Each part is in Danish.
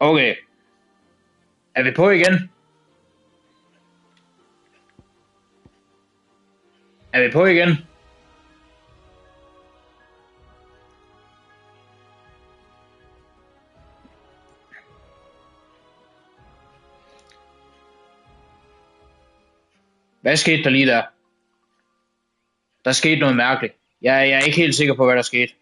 Okay. Er vi på igen? Er vi på igen? Hvad skete der lige der? Der skete noget mærkeligt. Jeg er ikke helt sikker på, hvad der skete.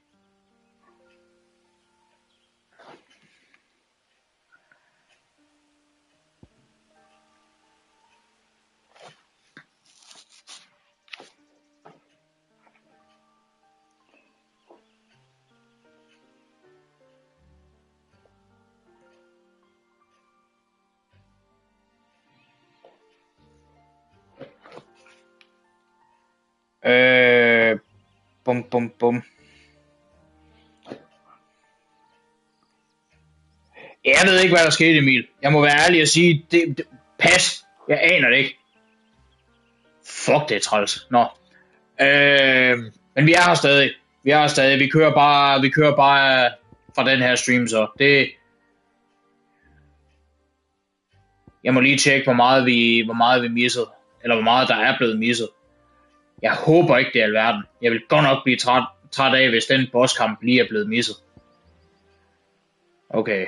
Bum. Jeg ved ikke, hvad der skete, Emil. Jeg må være ærlig og sige, pas. Jeg aner det ikke. Fuck, det er træls. Nå. Men vi er her stadig. Vi kører bare fra den her stream, så det... Jeg må lige tjekke, hvor meget vi missede. Eller hvor meget der er blevet misset. Jeg håber ikke, det er alverden. Jeg vil godt nok blive træt af, hvis den bosskamp lige er blevet misset. Okay,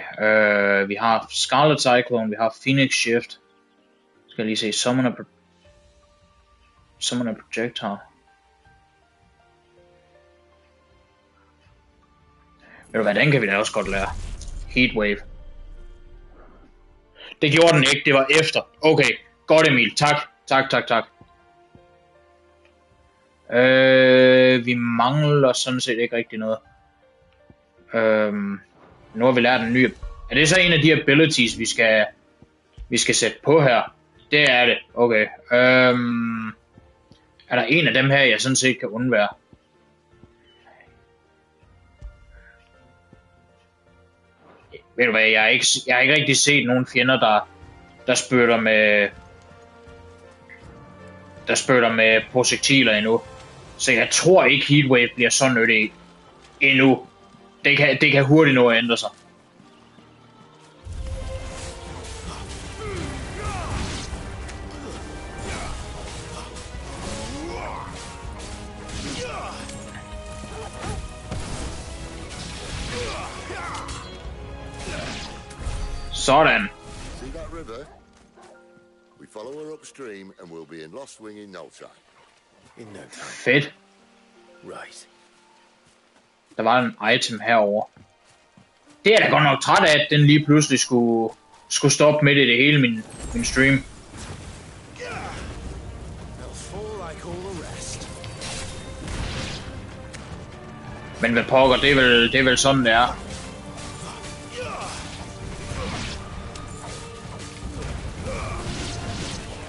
vi har Scarlet Cyclone, vi har Phoenix Shift. Skal jeg lige se, Summoner Projectile. Ved du hvad, den kan vi da også godt lære. Heatwave. Det gjorde den ikke, det var efter. Okay, godt Emil, tak. Vi mangler sådan set ikke rigtig noget. Nu har vi lært en ny. Er det så en af de abilities, vi skal sætte på her? Det er det. Okay. Er der en af dem her, jeg sådan set kan undvære? Ved du hvad, jeg har ikke rigtig set nogen fjender, der spytter med projektiler endnu. Så jeg tror ikke Heatwave bliver så nyttig endnu. Det kan hurtigt nå at ændre sig. Sådan. Fedt. Der var en item herover. Det er da godt nok træt af, at den lige pludselig skulle stoppe midt i det hele min stream. Men hvad pokker, det er vel sådan det er.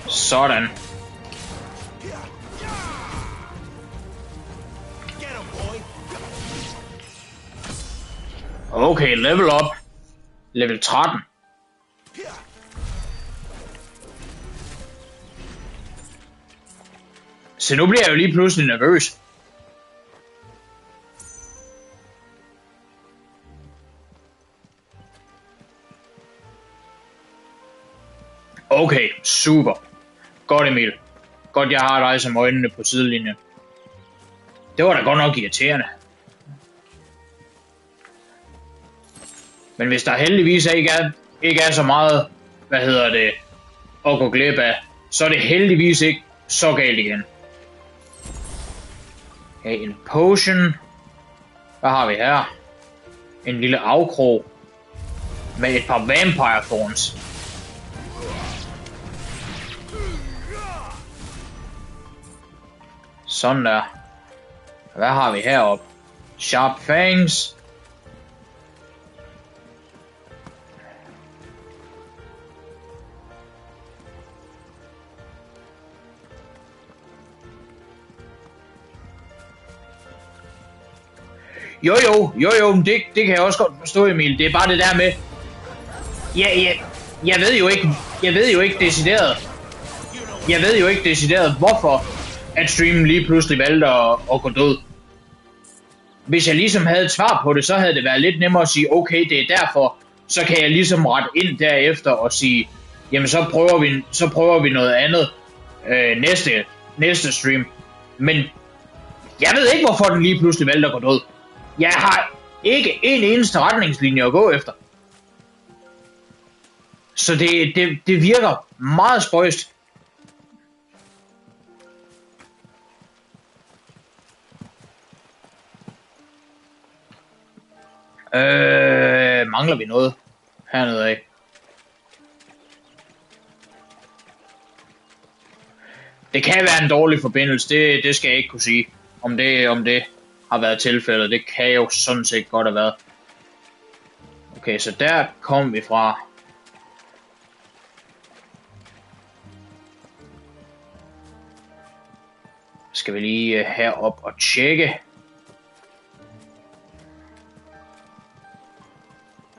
Sådan. Okay, level up. Level 13. Så nu bliver jeg jo lige pludselig nervøs. Okay, super. Godt Emil. Godt jeg har dig som øjnene på sidelinjen. Det var da godt nok irriterende. Men hvis der heldigvis ikke er så meget, at gå glip af, så er det heldigvis ikke så galt igen. Okay, en potion. Hvad har vi her? En lille afkrog med et par vampire thorns. Sådan der. Hvad har vi heroppe? Sharp fangs. Jo, det kan jeg også godt forstå, Emil. Det er bare det der med... Jeg ved jo ikke decideret, hvorfor at streamen lige pludselig valgte at gå død. Hvis jeg ligesom havde et svar på det, så havde det været lidt nemmere at sige, okay, det er derfor. så kan jeg ligesom rette ind derefter og sige, jamen så prøver vi noget andet næste stream. Men jeg ved ikke, hvorfor den lige pludselig valgte at gå død. Jeg har ikke en eneste retningslinje at gå efter. Så det virker meget spøjst. Mangler vi noget hernede af? Det kan være en dårlig forbindelse, det skal jeg ikke kunne sige. Om det har været tilfældet, det kan jo sådan set godt have været. Okay, så der kom vi fra. Skal vi lige herop og tjekke.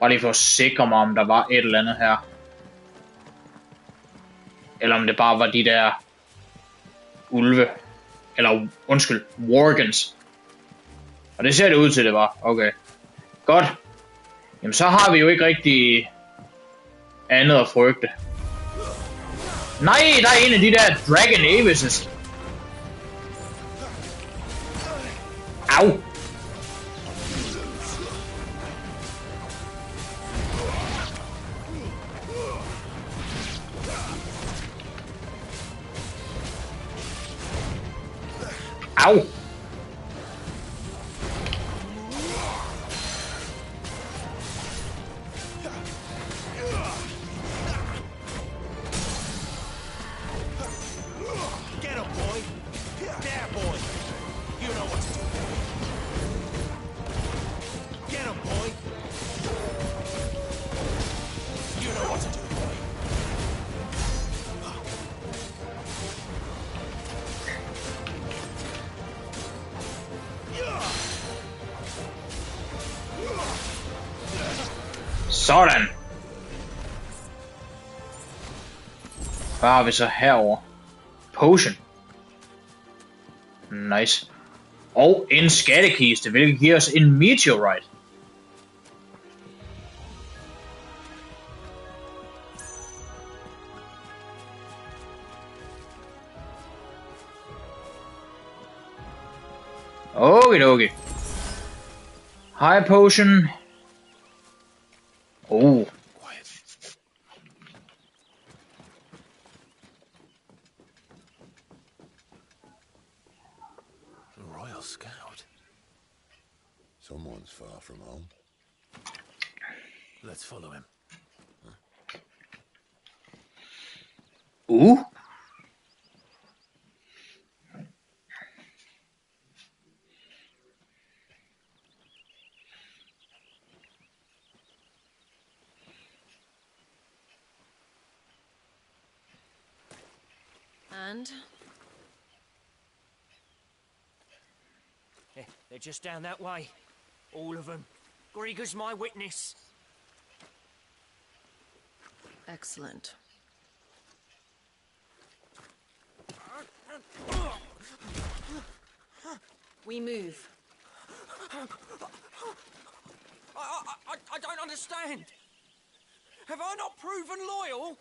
Bare lige for at sikre mig, om der var et eller andet her. Eller om det bare var de der ulve. Eller undskyld, worgens. Og det ser det ud til, det var. Okay. Godt. Jamen så har vi jo ikke rigtig andet at frygte. Nej, der er en af de der Dragon Avises. Au. Au. Sådan. Hvad har vi så herover? Potion. Nice. Og en skattekiste, hvilket giver os en meteorite. Okay. High potion. Oh. A royal scout. Someone's far from home. Let's follow him. And? They're just down that way. All of them. Grieger's my witness. Excellent. We move. I don't understand. Have I not proven loyal?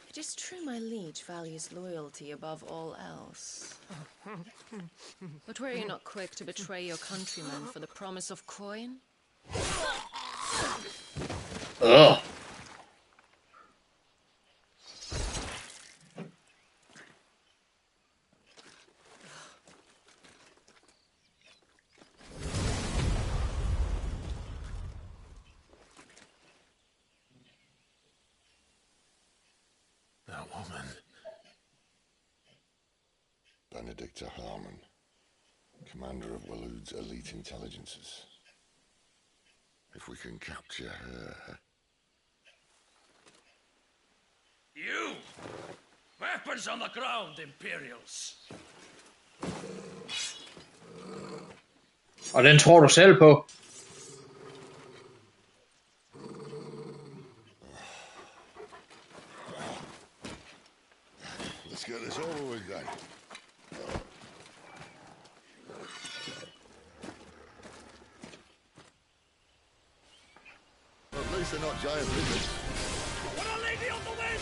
It is true my liege values loyalty above all else. But were you not quick to betray your countrymen for the promise of coin? Ugh. That woman. Benedicta Harmon, commander of Walood's elite intelligences. If we can capture her... You! Weapons on the ground, Imperials! Og den tror du selv på? Let's get this over with then. least they're not giant lizards. What a lady on the wind!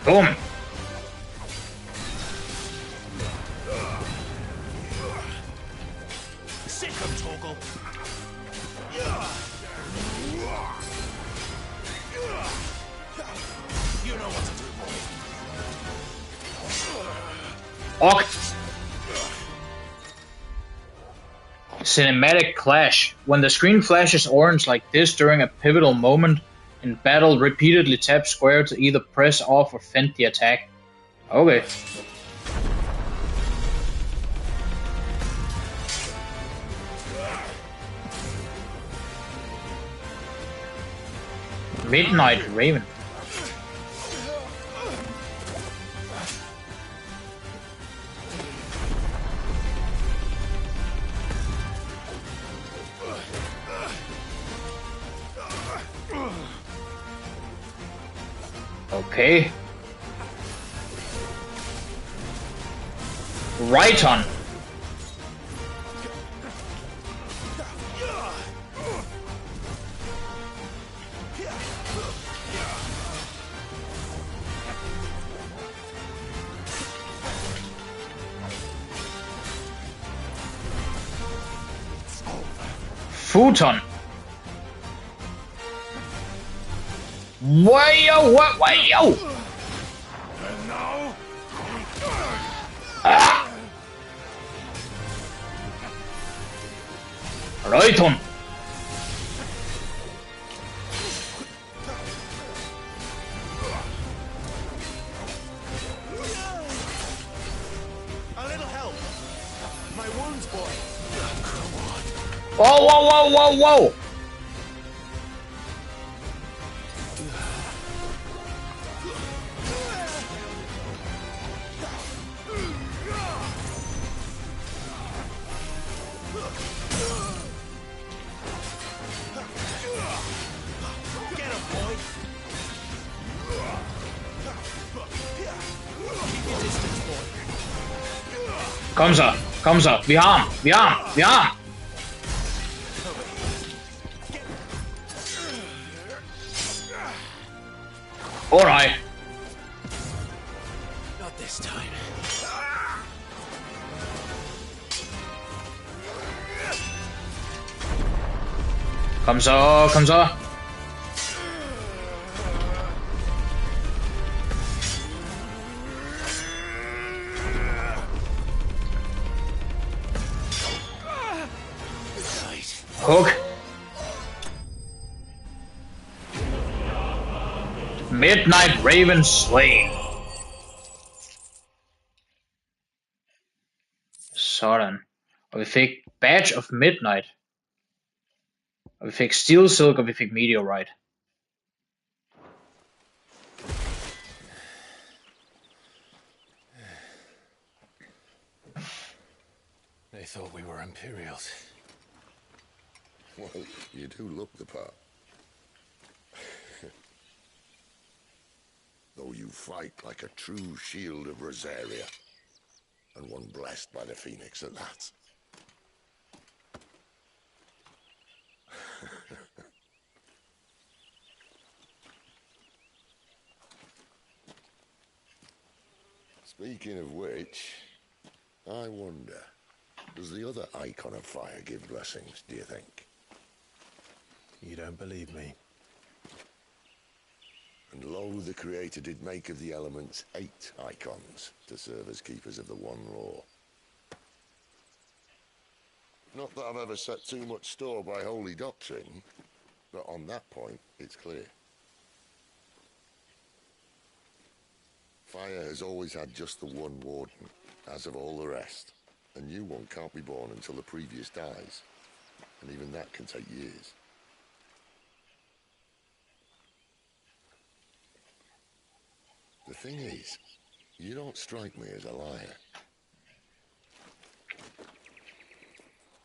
Boom. Sick 'em, Torgal. You know what to do, boy. Ok. Cinematic clash. When the screen flashes orange like this during a pivotal moment in battle, repeatedly tap square to either press off or fend the attack. Okay. Midnight Raven. Okay. Right on. Futon. Wayo, what? Wayo! And now, Ah! Right on. a little help. My wounds, boy. Whoa, whoa, whoa, whoa, whoa! Get him, boy. Keep your distance, boy. Kom så, kom så. Vi har ham, vi har ham, vi har ham. Åh nej. Not this time. Kom så, kom så. Hook. Midnight Raven slain. Sådan. Og vi fik Badge of Midnight. Og vi fik Steel Silk, og vi fik Meteorite. They thought we were Imperials. Well, you do look the part. Though you fight like a true shield of Rosaria, and one blessed by the Phoenix at that. Speaking of which, I wonder, does the other icon of fire give blessings, do you think? You don't believe me? And lo, the Creator did make of the elements 8 icons to serve as keepers of the one law. Not that I've ever set too much store by holy doctrine, but on that point, it's clear. Fire has always had just the one warden, as of all the rest. A new one can't be born until the previous dies, and even that can take years. The thing is, you don't strike me as a liar.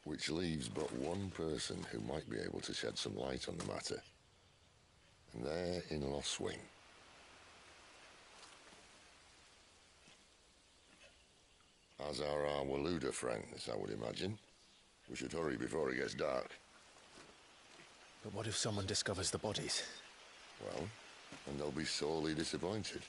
Which leaves but one person who might be able to shed some light on the matter. And they're in Lost Swing. As are our Waluda friends, I would imagine. We should hurry before it gets dark. But what if someone discovers the bodies? Well, and they'll be sorely disappointed.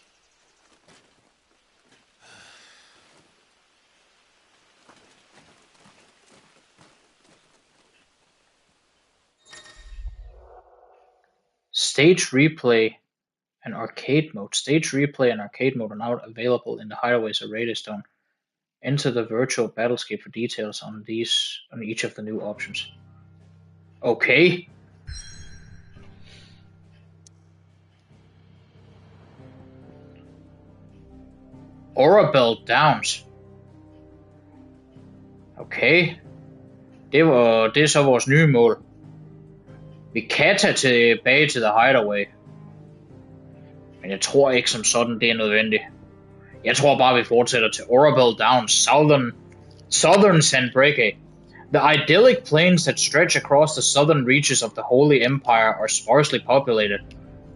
Stage replay and arcade mode. Stage replay and arcade mode are now available in the hideaways of Radarstone. Enter the virtual battlescape for details on each of the new options. Okay. Orabel Downs. Okay. Det er så vores nye mål. Vi kan tage tilbage til The Hideaway. Men jeg tror ikke som sådan, det er nødvendigt. Jeg tror bare, vi fortsætter til Orabel Downs, southern Sanbreque. The idyllic plains that stretch across the southern reaches of the Holy Empire are sparsely populated,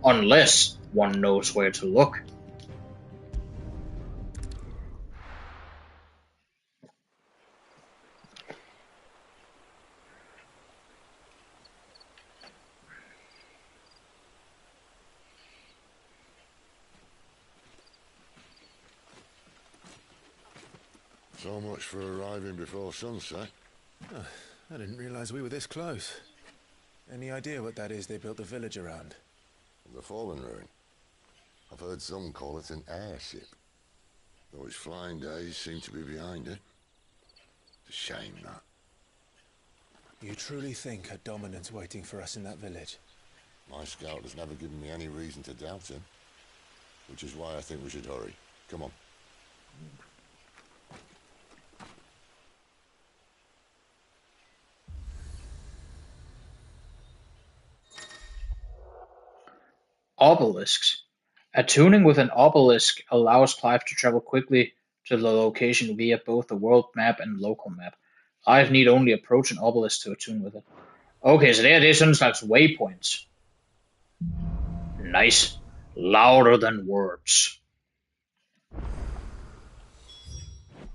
unless one knows where to look. So much for arriving before sunset. Oh, I didn't realize we were this close. Any idea what that is they built the village around? The fallen ruin. I've heard some call it an airship. Though its flying days seem to be behind it. It's a shame, that. You truly think a dominant's waiting for us in that village? My scout has never given me any reason to doubt him. Which is why I think we should hurry. Come on. Obelisks. Attuning with an obelisk allows Clive to travel quickly to the location via both the world map and local map. Clive need only approach an obelisk to attune with it. Okay, så det er sådan en slags waypoints. Nice. Louder than words.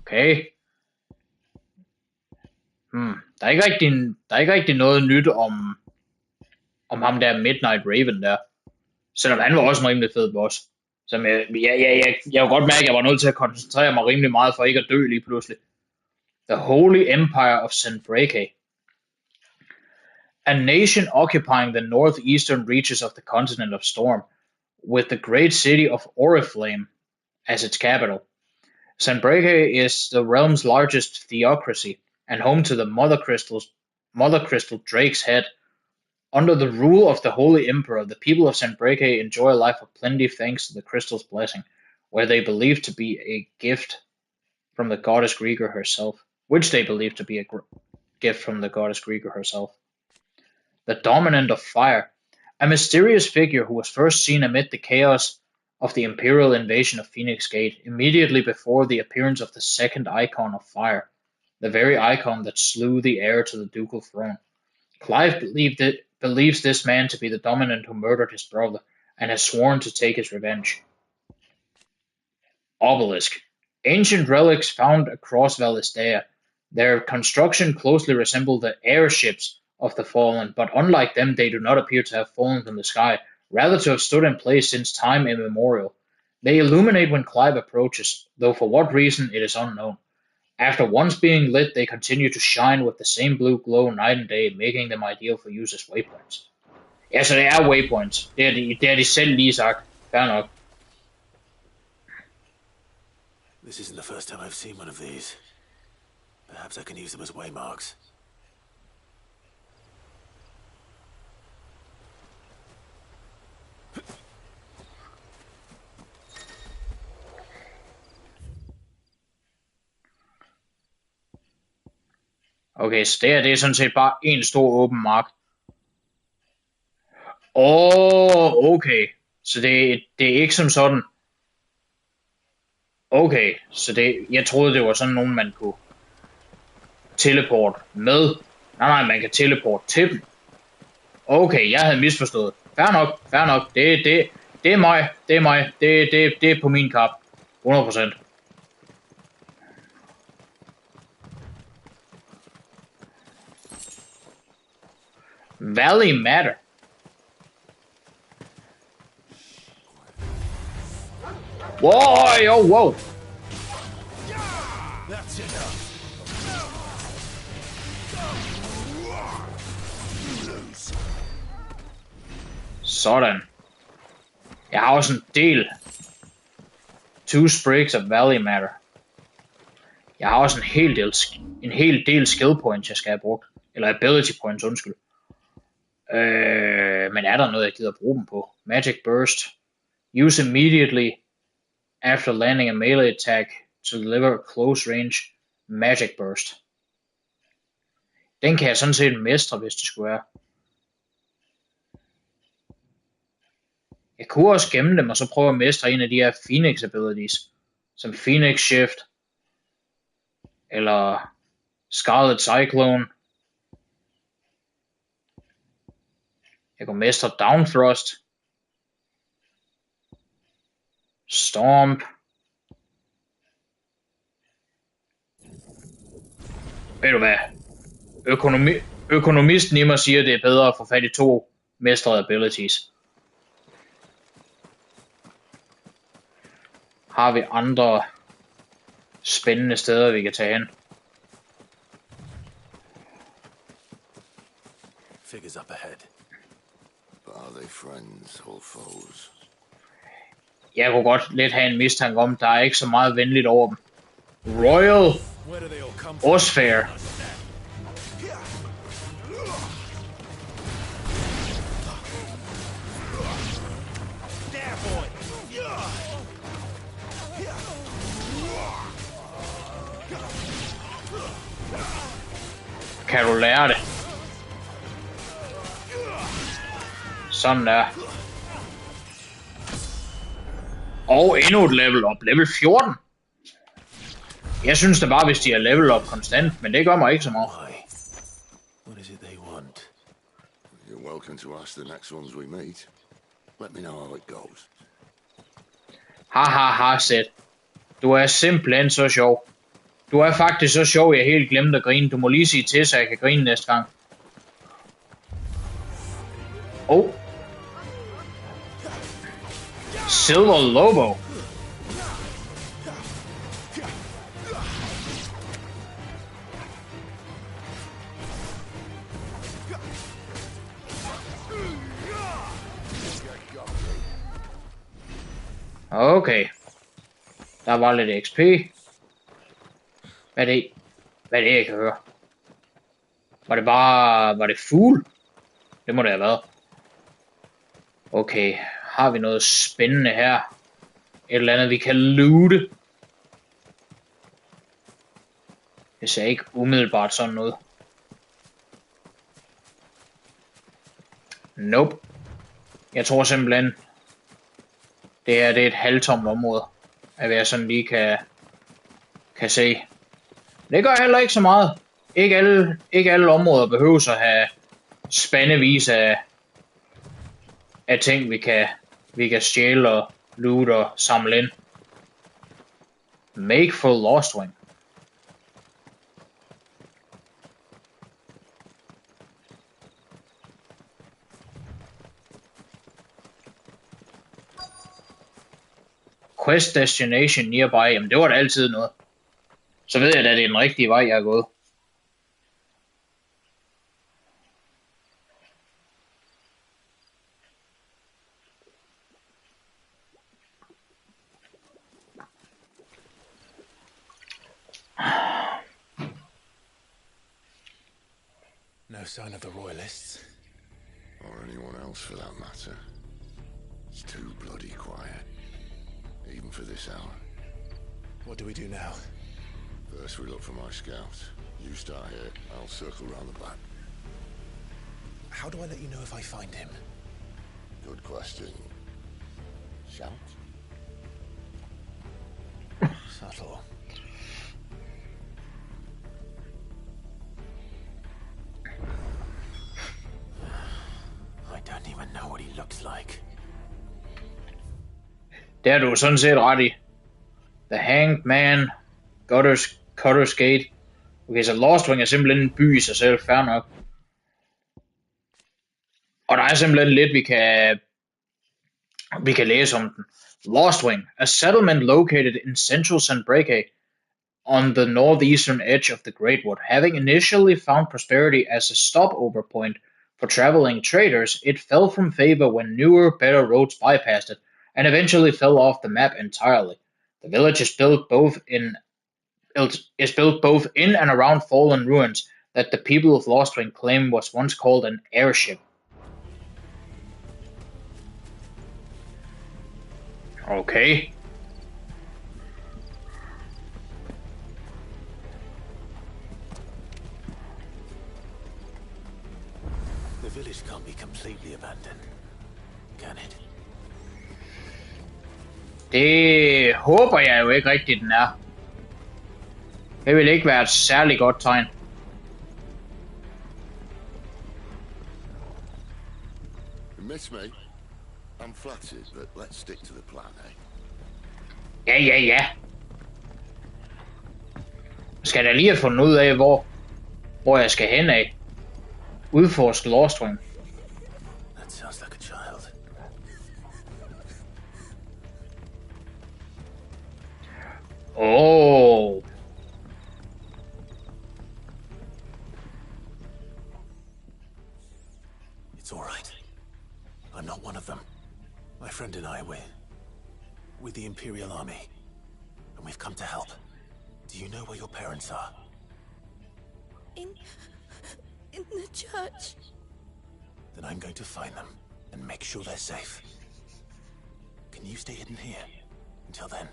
Okay. Der er ikke rigtig noget nyt om ham der Midnight Raven der. Selvom han var også en rimelig fed boss. Som jeg kunne godt mærke, at jeg var nødt til at koncentrere mig rimelig meget for ikke at dø lige pludselig. The Holy Empire of Sanbreque. A nation occupying the northeastern reaches of the continent of Storm, with the great city of Oriflame as its capital. Sanbreque is the realm's largest theocracy, and home to the Mother Crystal Drake's Head. Under the rule of the Holy Emperor, the people of Sanbreque enjoy a life of plenty thanks to the crystal's blessing, where they believe to be a gift from the goddess Grieger herself. The Dominant of Fire, a mysterious figure who was first seen amid the chaos of the Imperial invasion of Phoenix Gate, immediately before the appearance of the second icon of fire, the very icon that slew the heir to the ducal throne. Clive believes this man to be the Dominant who murdered his brother, and has sworn to take his revenge. Obelisk. Ancient relics found across Valisdea. Their construction closely resemble the airships of the fallen, but unlike them they do not appear to have fallen from the sky, rather to have stood in place since time immemorial. They illuminate when Clive approaches, though for what reason it is unknown. After once being lit, they continue to shine with the same blue glow night and day, making them ideal for use as waypoints. Ja, så det er waypoints. Det er de selv lige sagt. Fair nok. This isn't the first time I've seen one of these. Perhaps I can use them as waymarks. Okay, så det er sådan set bare en stor åben mark. Okay. Så det er ikke som sådan. Okay, så jeg troede, det var sådan nogen, man kunne teleport med. Nej, man kan teleport til dem. Okay, jeg havde misforstået. Fair nok. Det er mig. Det er på min kap. 100%. Valley matter. Whoa. That's enough. Sådan. Jeg har også en del. 2 sprigs of valley matter. Jeg har også en hel del skill points, jeg skal have brugt. Eller ability points, undskyld. Men er der noget, jeg gider bruge dem på? Magic burst. Use immediately after landing a melee attack to deliver close range magic burst. Den kan jeg sådan set mestre, hvis det skulle være. Jeg kunne også gemme dem, og så prøve at mestre en af de her Phoenix abilities. Som Phoenix Shift. Eller Scarlet Cyclone. Jeg kunne mestre Down Thrust. Stomp. Ved du hvad? Økonomisten i mig siger, det er bedre at få fat i 2 mestrede abilities. Har vi andre spændende steder, vi kan tage hen? Figures up ahead. But are they friends or foes? Jeg kunne godt lidt have en mistanke om, der er ikke så meget venligt over dem. Royal Where do they all come from? Osfair. There, boy. Kan du lære det? Sådan der. Og endnu et level up. Level 14. Jeg synes det bare, hvis de er level up konstant, men det gør mig ikke så meget. Why? What is it they want? You're welcome to ask the next ones we meet. Let me know how it goes. Ha, Seth. Du er simpelthen så sjov. Du er faktisk så sjov, jeg helt glemte at grine. Du må lige sige til, så jeg kan grine næste gang. Silver Lobo. Okay. Der var lidt XP. Hvad er det, jeg kan høre? Var det fugl? Det må det have været. Okay, har vi noget spændende her? Et eller andet, vi kan loote? Det ser ikke umiddelbart sådan noget. Nope. Jeg tror simpelthen, det her det er et halvtomt område, at jeg sådan lige kan se. Det gør heller ikke så meget. Ikke alle områder behøver at have spandevis af ting, vi kan stjæle og loot og samle ind. Make for Lostwing. Quest destination nearby. Jamen det var da altid noget. Så ved jeg da, det er den rigtige vej, jeg er gået. No sign of the royalists. Or anyone else for that matter. It's too bloody quiet. Even for this hour. What do we do now? First we look for my scouts. You start here, I'll circle round the back. How do I let you know if I find him? Good question. Shout? Subtle. I don't even know what he looks like. Det er du sådan set ret i. The Hanged Man, Cutter's Gate. Okay, så Lostwing er simpelthen en by i sig selv, fair nok. Og der er simpelthen lidt, vi kan læse om den. Lostwing, a settlement located in central Sanbreke on the northeastern edge of the Great Wood. Having initially found prosperity as a stopover point for traveling traders, it fell from favor when newer, better roads bypassed it, and eventually fell off the map entirely. The village is built both in and around fallen ruins that the people of Lostwing claim was once called an airship. Okay. The village can't be completely abandoned, can it? Det håber jeg jo ikke rigtigt, den er. Det vil ikke være et særligt godt tegn. You miss me? I'm flattered, but let's stick to the plan, eh? Ja. Skal da lige have fundet ud af, hvor jeg skal hen af. Udforske Lostwing. That sounds like a child. Oh. It's all right. I'm not one of them. My friend and I, we're with the Imperial Army, and we've come to help. Do you know where your parents are? In the church. Then I'm going to find them and make sure they're safe. Can you stay hidden here until then?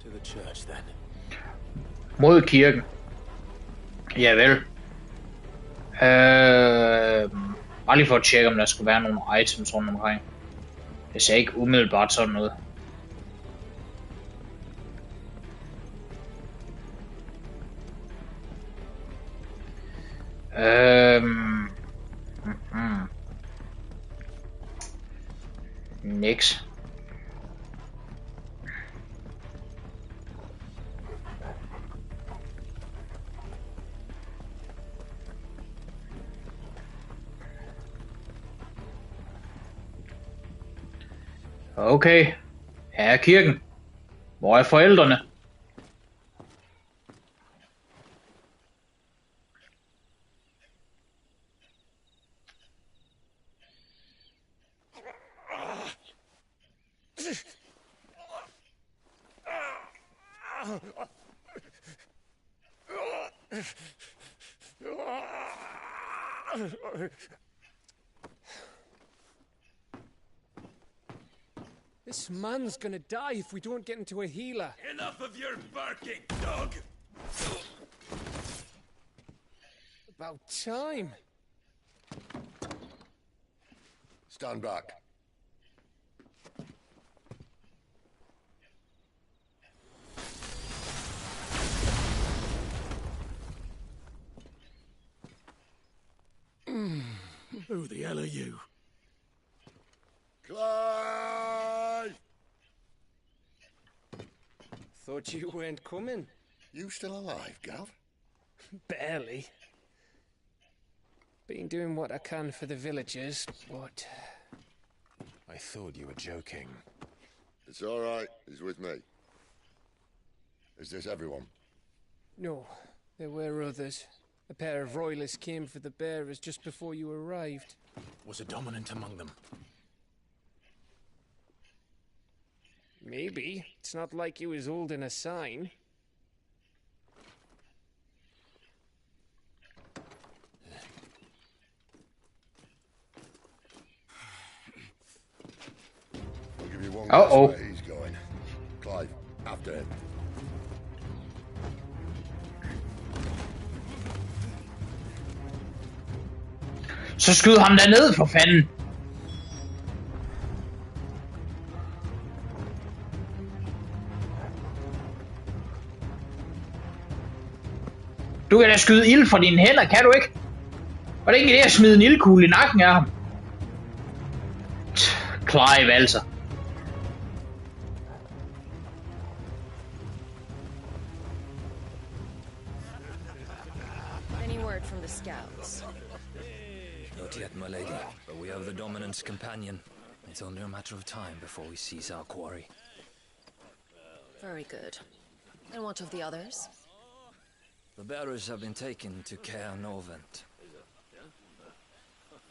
To the church, then. Mod kirken. Javel. Bare lige for at tjekke, om der skulle være nogle items rundt omkring. Det ser ikke umiddelbart sådan noget. Niks. Okay, her er kirken. Hvor er forældrene? This man's gonna die if we don't get into a healer. Enough of your barking, dog! About time. Stand back. Who the hell are you? Clive! Thought you weren't coming. You still alive, Gav? Barely. Been doing what I can for the villagers, but... I thought you were joking. It's all right. He's with me. Is this everyone? No, there were others. A pair of royalists came for the bearers just before you arrived. Was a dominant among them? Maybe. It's not like he was holding a sign. I'll give you one Uh-oh. guess where he's going. Clive, after dead. Så skyd ham der ned, for fanden. Du kan da skyde ild fra dine hænder, kan du ikke? Og det er ikke det at smide en ildkugle i nakken af ham. Clive altså. Any word from the scouts? Not yet, my lady, but we have the dominant's companion. It's only a matter of time before we seize our quarry. Very good. And what of the others? The bearers have been taken to Caer Norvent.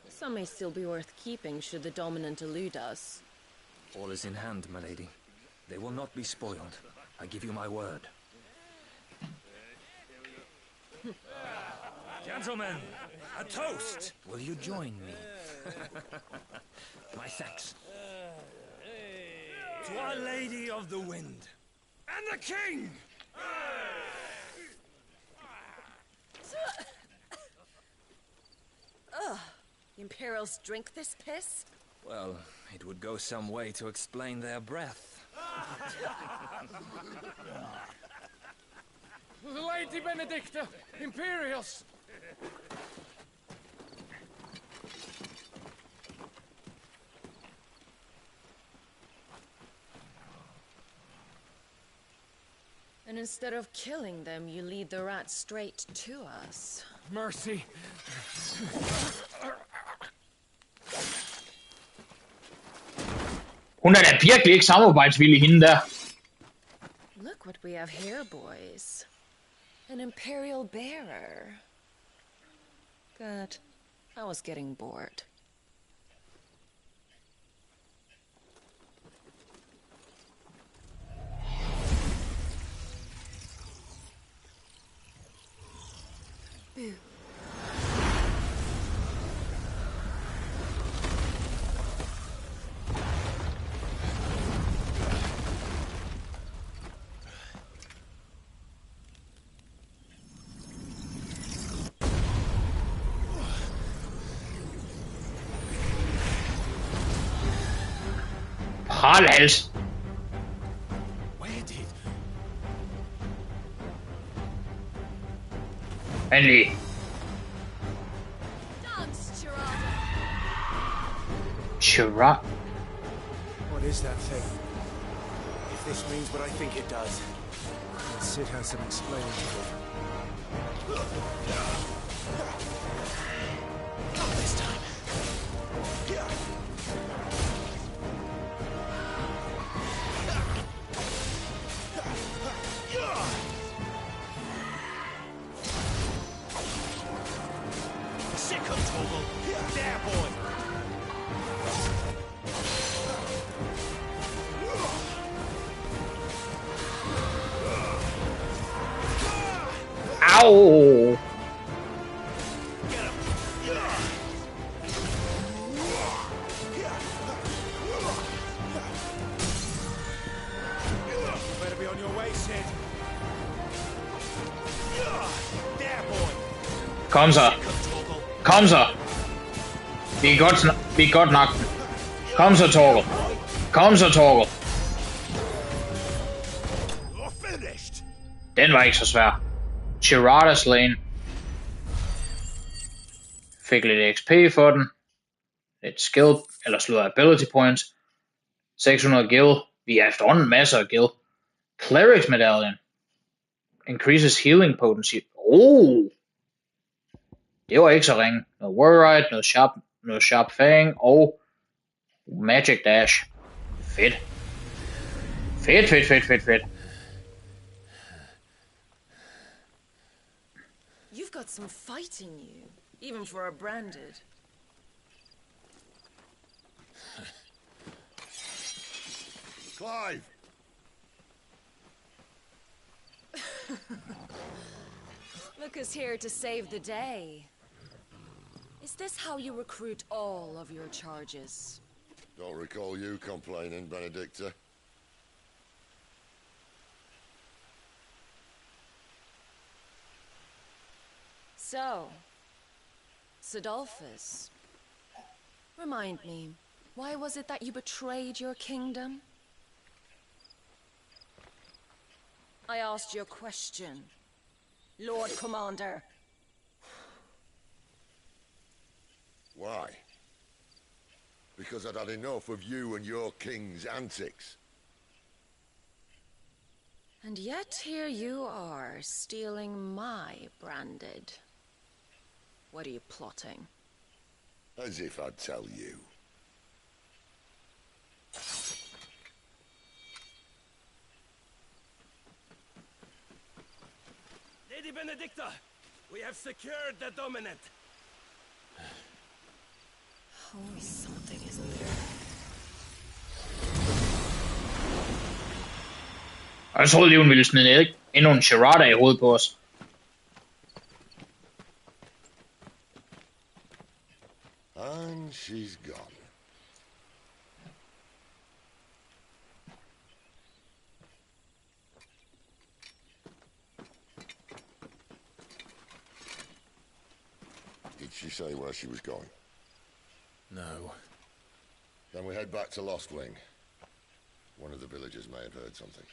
Some may still be worth keeping should the dominant elude us. All is in hand, my lady. They will not be spoiled. I give you my word. Gentlemen, a toast! Will you join me? My thanks. To Our Lady of the Wind. And the King! The Imperials drink this piss? Well, it would go some way to explain their breath. The Lady Benedicta! Imperials! And instead of killing them, you lead the rats straight to us. Mercy! Hun er da virkelig ikke samarbejdsvillig, hende der. Look what we have here, boys. An Imperial bearer. Good. I was getting bored. Boo. Pralhals. Where did... Endelig. Dance, Chira. What is that thing? If this means what I think it does, Sid has some explaining to do. Not this time. Sick of Toggle. There, boy. Au. Better be on your way, Sid. There, boy. Kom så. Kom så. Vi er godt nok. Kom så, Torkel. Kom så, Torkel. You're finished. Den var ikke så svær. Chirada's Lane. Fik lidt XP for den. Lidt skill, eller slået ability points. 600 gil. Vi har efterhånden masser af gil. Cleric's Medallion. Increases healing potency. Det var ikke så ringe. Noget Warride, noget sharp fang og Magic Dash. Fedt. Fedt. You've got some fight in you, even for a branded. Clive! Look who's here to save the day. Is this how you recruit all of your charges? Don't recall you complaining, Benedicta. So, Sidolphus, remind me, why was it that you betrayed your kingdom? I asked you a question, Lord Commander. Why? Because I'd had enough of you and your king's antics. And yet here you are, stealing my branded. What are you plotting? As if I'd tell you. Lady Benedicta, we have secured the dominant. Always something, isn't there? Og jeg troede lige, hun ville smide endnu en charade i hovedet på os. And she's gone. Did she say where she was going? No. Then we head back to Lost Wing. One of the villagers may have heard something.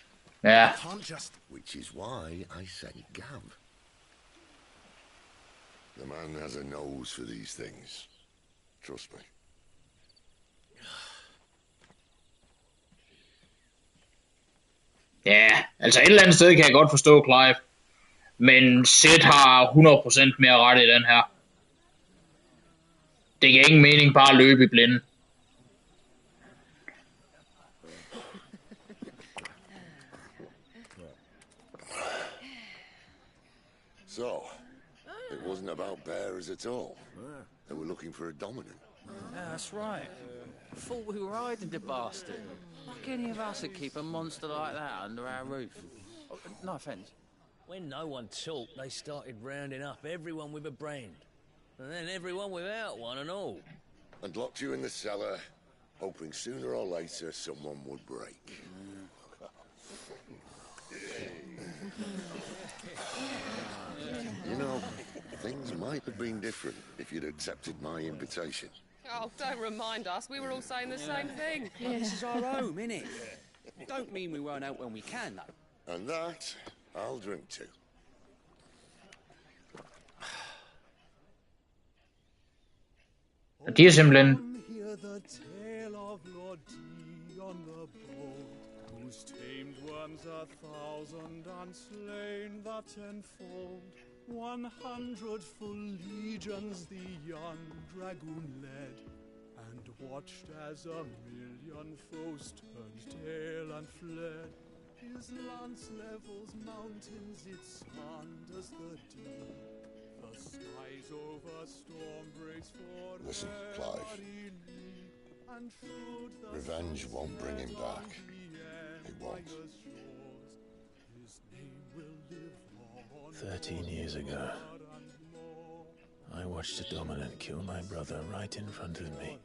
Ja. Can't just... Which is why I sent Gav. The man has a nose for these things. Trust me. Ja, altså et eller andet sted kan jeg godt forstå Clive. Men Sid har 100% mere ret i den her. Det giver ingen mening bare at løbe i blinde. So, it wasn't about bearers at all. They were looking for a dominant. Yeah, that's right. Thought we were hiding the bastard. Like any of us would keep a monster like that under our roof. Oh, no offence. When no one talked, they started rounding up everyone with a brand. And then everyone without one and all. And locked you in the cellar, hoping sooner or later someone would break. You know, things might have been different if you'd accepted my invitation. Oh, don't remind us. We were all saying the same thing. Yeah. This is our home, innit? Don't mean we won't out when we can, though. And that, I'll drink to. Og de er simpelthen... Hear the tale of Lord Dion the Bold, whose tamed worms 1,000 and slain the tenfold. 100 full legions the young dragoon led, and watched as 1,000,000 foes turned tail and fled. His lance levels mountains, it sanders the deep. The skies over storm breaks for Listen, Clive. Revenge won't bring him back. It won't. 13 years ago, I watched a dominant kill my brother right in front of me.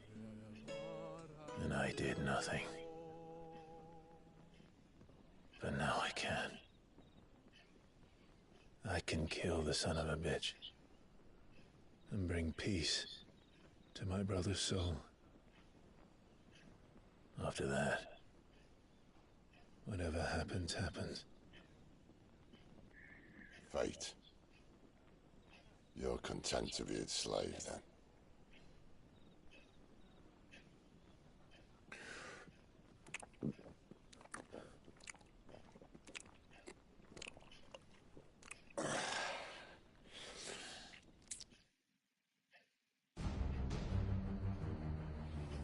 And I did nothing. But now I can. I can kill the son of a bitch. And bring peace to my brother's soul. After that, whatever happens, happens. Fate. You're content to be its slave, then?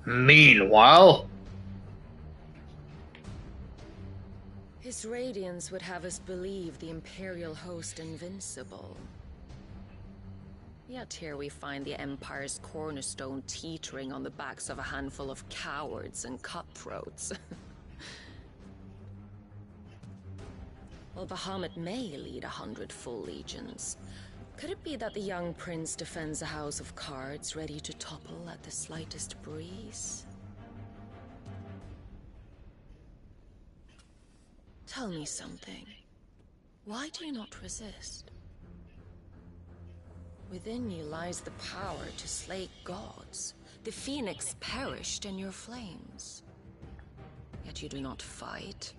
Meanwhile... His radiance would have us believe the Imperial host invincible. Yet here we find the Empire's cornerstone teetering on the backs of a handful of cowards and cutthroats. Well, Bahamut may lead 100 full legions. Could it be that the young prince defends a house of cards ready to topple at the slightest breeze? Tell me something. Why do you not resist? Within you lies the power to slay gods. The phoenix perished in your flames. Yet you do not fight.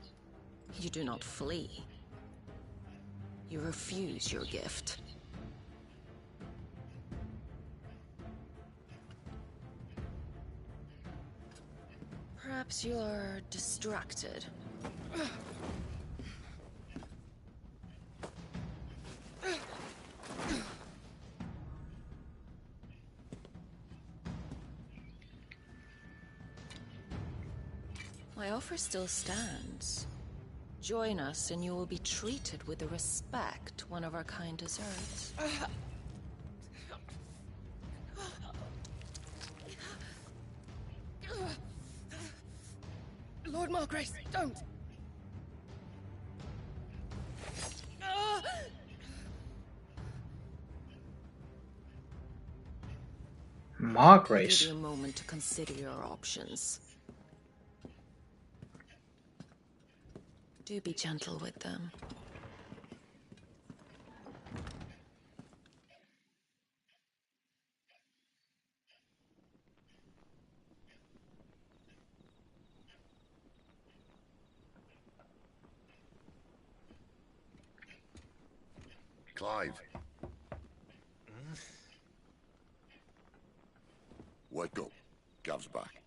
You do not flee. You refuse your gift. Perhaps you're distracted. My offer still stands. Join us and you will be treated with the respect one of our kind deserves. Lord Margrace, don't! Margrace. Give you a moment to consider your options. Do be gentle with them. Clive. Wake up. Gav's back.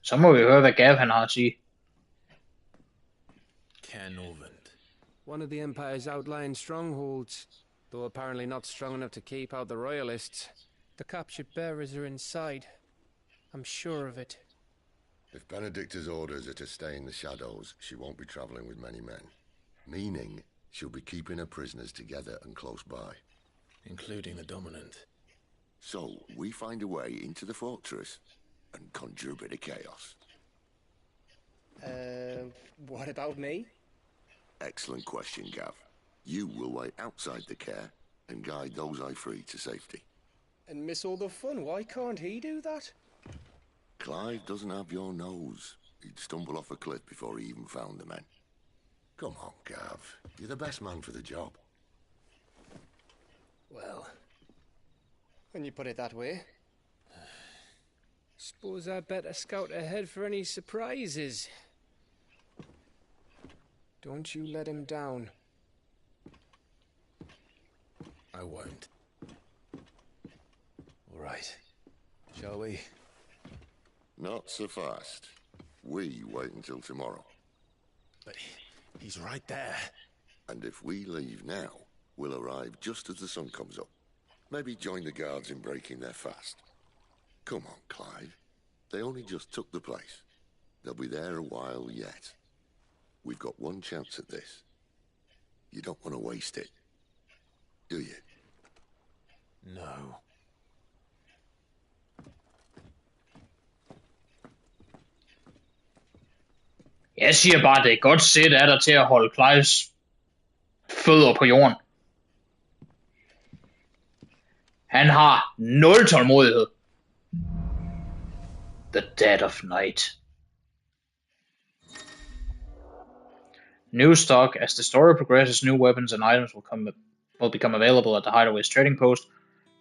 Så må vi høre, hvad Gav han har at sige. One of the Empire's outlying strongholds, though apparently not strong enough to keep out the royalists. The captured bearers are inside. I'm sure of it. If Benedicta's orders are to stay in the shadows, she won't be traveling with many men. Meaning, she'll be keeping her prisoners together and close by. Including the dominant. So, we find a way into the fortress and conjure a bit of chaos. What about me? Excellent question, Gav. You will wait outside the care and guide those I free to safety. And miss all the fun. Why can't he do that? Clive doesn't have your nose. He'd stumble off a cliff before he even found the men. Come on, Gav. You're the best man for the job. Well, when you put it that way. Suppose I'd better scout ahead for any surprises. Don't you let him down. I won't. All right. Shall we? Not so fast. We wait until tomorrow. But he's right there. And if we leave now, we'll arrive just as the sun comes up. Maybe join the guards in breaking their fast. Come on, Clive. They only just took the place. They'll be there a while yet. We've got one chance at this. You don't want to waste it, do you? No. Jeg siger bare, det er et godt sæt af dig til at holde Clives fødder på jorden. Han har 0 tålmodighed. The dead of night. New stock. As the story progresses, new weapons and items will become available at the Hideaway's trading post,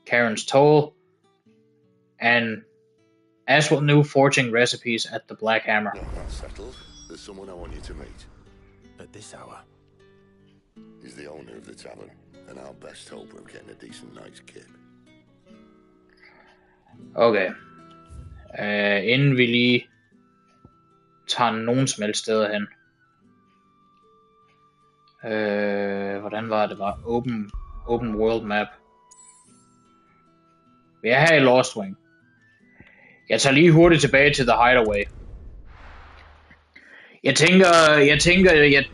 Karen's Toll, and as will new forging recipes at the Black Hammer. No, that's settled. There's someone I want you to meet. At this hour? He's the owner of the tavern, and our best hope of getting a decent night's kip. Okay. Inden vi lige tager nogen som helst steder hen. Hvordan var det? Var open world map. Vi er her i Lost Wing. Jeg tager lige hurtigt tilbage til The Hideaway. Jeg tænker, jeg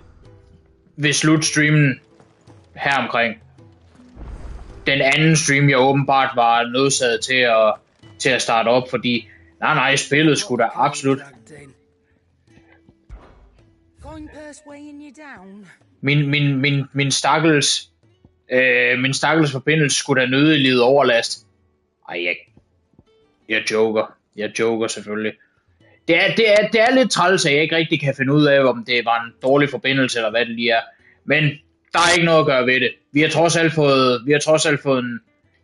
vil slutte streamen her omkring. Den anden stream, jeg åbenbart var nødsaget til at starte op, fordi nej, spillet skulle da absolut. Min stakkels forbindelse skulle da nødig lide overlast. Ej, jeg joker selvfølgelig. det er lidt træls, at jeg ikke rigtig kan finde ud af, om det var en dårlig forbindelse, eller hvad det lige er. Men der er ikke noget at gøre ved det. Vi har trods alt fået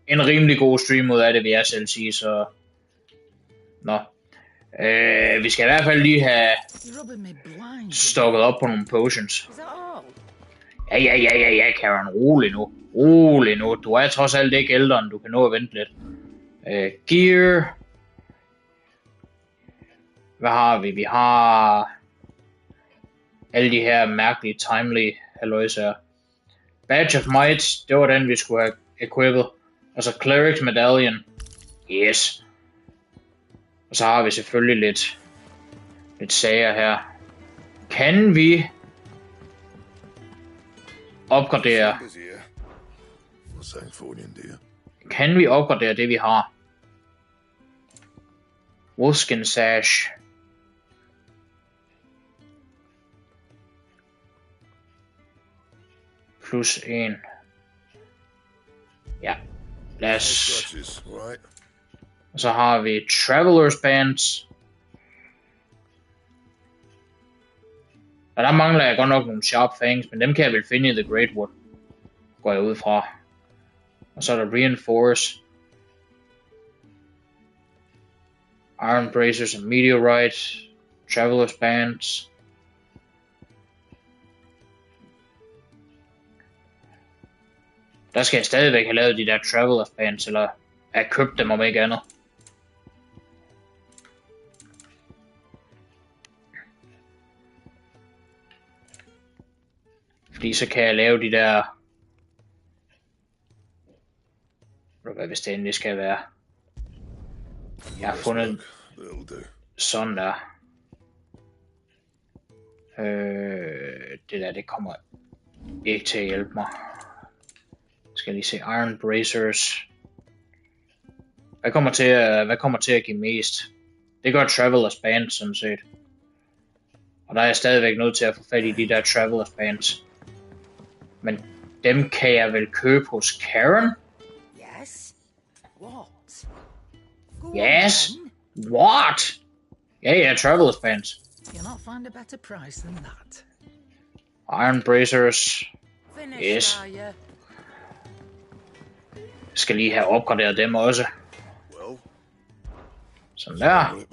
en rimelig god stream ud af det, vil jeg selv sige, så... Nå. Vi skal i hvert fald lige have stokket op på nogle potions. Ja, Karen, rolig nu. Du er trods alt ikke ældre, end du kan nå at vente lidt. Gear. Hvad har vi? Vi har alle de her mærkelige, timely halløjsager. Badge of Might, det var den, vi skulle have equippet. Og så Cleric's Medallion. Yes. Og så har vi selvfølgelig lidt sager her. Kan vi opgradere? Kan vi opgradere det, vi har? Wolfskin Sash. Plus 1. Ja. Lad os. Og så har vi Travelers Bands. Og der mangler jeg godt nok nogle Sharp Fangs, men dem kan jeg vel finde i The Great Wood. Går jeg ud fra. Og så er der Reinforce. Iron Bracers og Meteorite. Travelers Bands. Der skal jeg stadigvæk have lavet de der Travelers Bands, eller have købt dem om ikke andet. Fordi så kan jeg lave de der... Hvad hvis det endelig skal være. Jeg har fundet sådan der. Det der, det kommer ikke til at hjælpe mig. Skal lige se Iron Bracers. Hvad kommer til at give mest? Det gør Travelers Band sådan set. Og der er jeg stadigvæk nødt til at få fat i de der Travelers Bands. Men dem kan jeg vel købe hos Karen? Yes. What? Ja, Travelers Bands. You'll not find a better price than that. Iron Bracers. Yes. Skal lige have opgraderet dem også. Sådan der.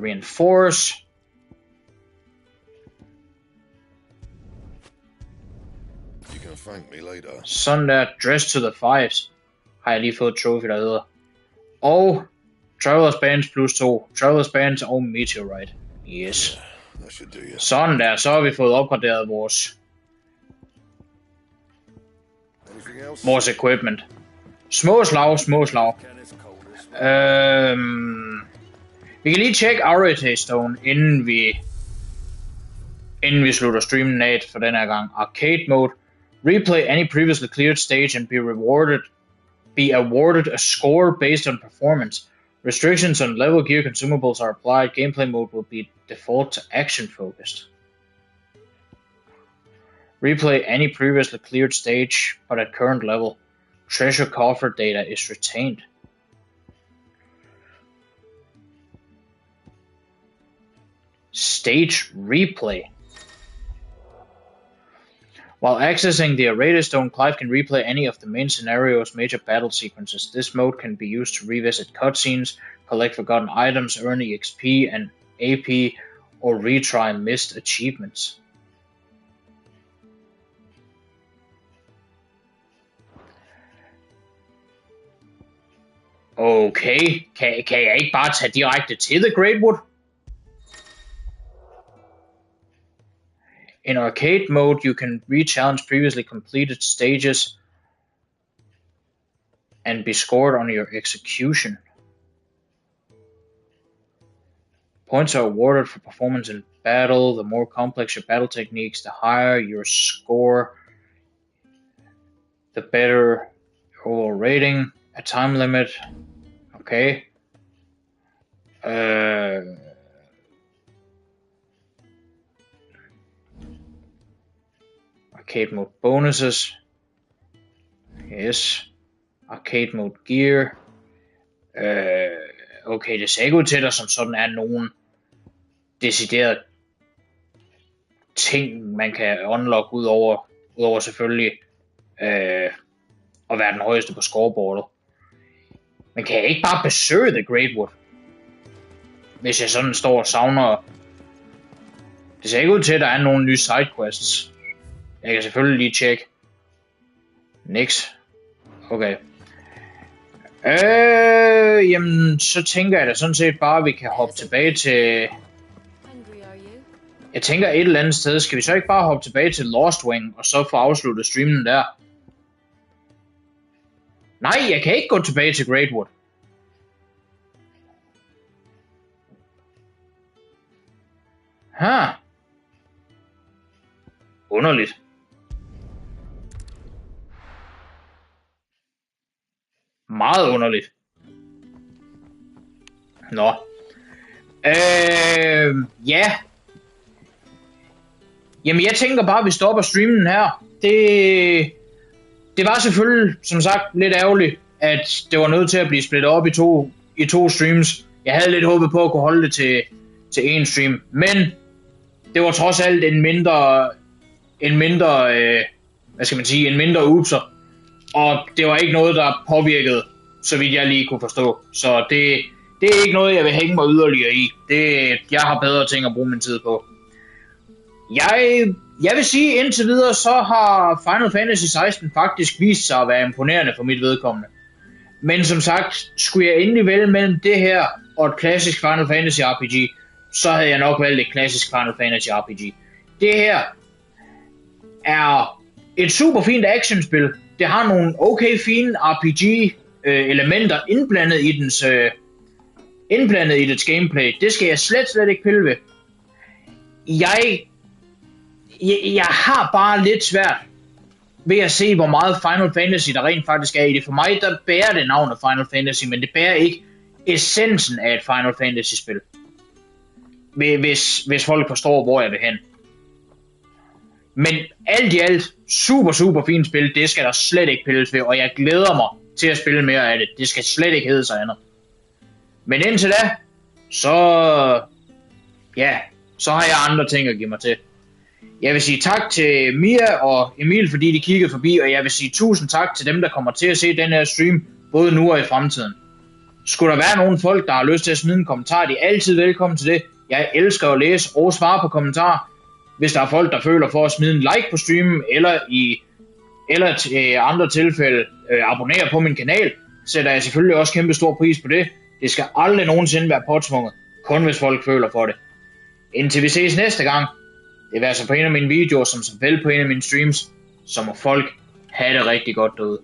Reinforce. Sådan der. Dress to the Fives. Har jeg lige fået et trophy, der hedder. Og Travelers Bands plus 2. Travelers Bands og Meteorite. Yes. Sådan der. Så har vi fået opgraderet vores equipment. Små slag. Vi kan lige tjekke Arete Stone, inden vi slutter streamen af for den her gang. Arcade mode. Replay any previously cleared stage and be awarded a score based on performance. Restrictions on level gear consumables are applied. Gameplay mode will be default to action focused. Replay any previously cleared stage, but at current level. Treasure coffer data is retained. Stage replay. While accessing the Arete Stone, Clive can replay any of the main scenario's major battle sequences. This mode can be used to revisit cutscenes, collect forgotten items, earn EXP and AP, or retry missed achievements. Okay, kan jeg ikke bare tage direkte til The Great Wood? In arcade mode, you can re-challenge previously completed stages and be scored on your execution. Points are awarded for performance in battle. The more complex your battle techniques, the higher your score, the better your overall rating. A time limit. Okay. Arcade mode bonuses. Yes. Arcade mode gear. okay, det ser ikke ud til, at der som sådan er nogen decideret ting, man kan unlock udover selvfølgelig at være den højeste på scoreboardet. Men kan jeg ikke bare besøge The Great Wood? Hvis jeg sådan står og savner... Det ser ikke ud til, at der er nogle nye sidequests. Jeg kan selvfølgelig lige tjekke. Niks. Okay. Jamen, så tænker jeg da sådan set bare, at vi kan hoppe tilbage til... Jeg tænker et eller andet sted. Skal vi så ikke bare hoppe tilbage til Lost Wing, og så få afsluttet streamen der? Nej, jeg kan ikke gå tilbage til Great Wood. Underligt. Meget underligt. Nå. Ja. Jamen, jeg tænker bare, at vi stopper streamen her. Det var selvfølgelig, som sagt, lidt ærgerligt, at det var nødt til at blive splittet op i to streams. Jeg havde lidt håbet på at kunne holde det til én stream, men det var trods alt en mindre upser, og det var ikke noget, der påvirkede, så vidt jeg lige kunne forstå. Så det er ikke noget, jeg vil hænge mig yderligere i. Jeg har bedre ting at bruge min tid på. Jeg vil sige, indtil videre, så har Final Fantasy 16 faktisk vist sig at være imponerende for mit vedkommende. Men som sagt, skulle jeg endelig vælge mellem det her og et klassisk Final Fantasy RPG, så havde jeg nok valgt et klassisk Final Fantasy RPG. Det her er et super fint actionspil. Det har nogle okay fine RPG-elementer indblandet i dets gameplay. Det skal jeg slet ikke pille ved. Jeg har bare lidt svært ved at se, hvor meget Final Fantasy der rent faktisk er i det. For mig, der bærer det navnet Final Fantasy, men det bærer ikke essensen af et Final Fantasy-spil. Hvis folk forstår, hvor jeg vil hen. Men alt i alt, super fint spil. Det skal der slet ikke pilles ved, og jeg glæder mig til at spille mere af det. Det skal slet ikke hedde sig andet. Men indtil da, så har jeg andre ting at give mig til. Jeg vil sige tak til Mia og Emil, fordi de kiggede forbi, og jeg vil sige tusind tak til dem, der kommer til at se den her stream, både nu og i fremtiden. Skulle der være nogle folk, der har lyst til at smide en kommentar, de er altid velkommen til det. Jeg elsker at læse og svare på kommentarer. Hvis der er folk, der føler for at smide en like på streamen, eller i andre tilfælde abonnere på min kanal, sætter jeg selvfølgelig også kæmpe stor pris på det. Det skal aldrig nogensinde være påtvunget, kun hvis folk føler for det. Indtil vi ses næste gang, det vil altså på en af mine videoer, som vel på en af mine streams, så må folk have det rigtig godt derude.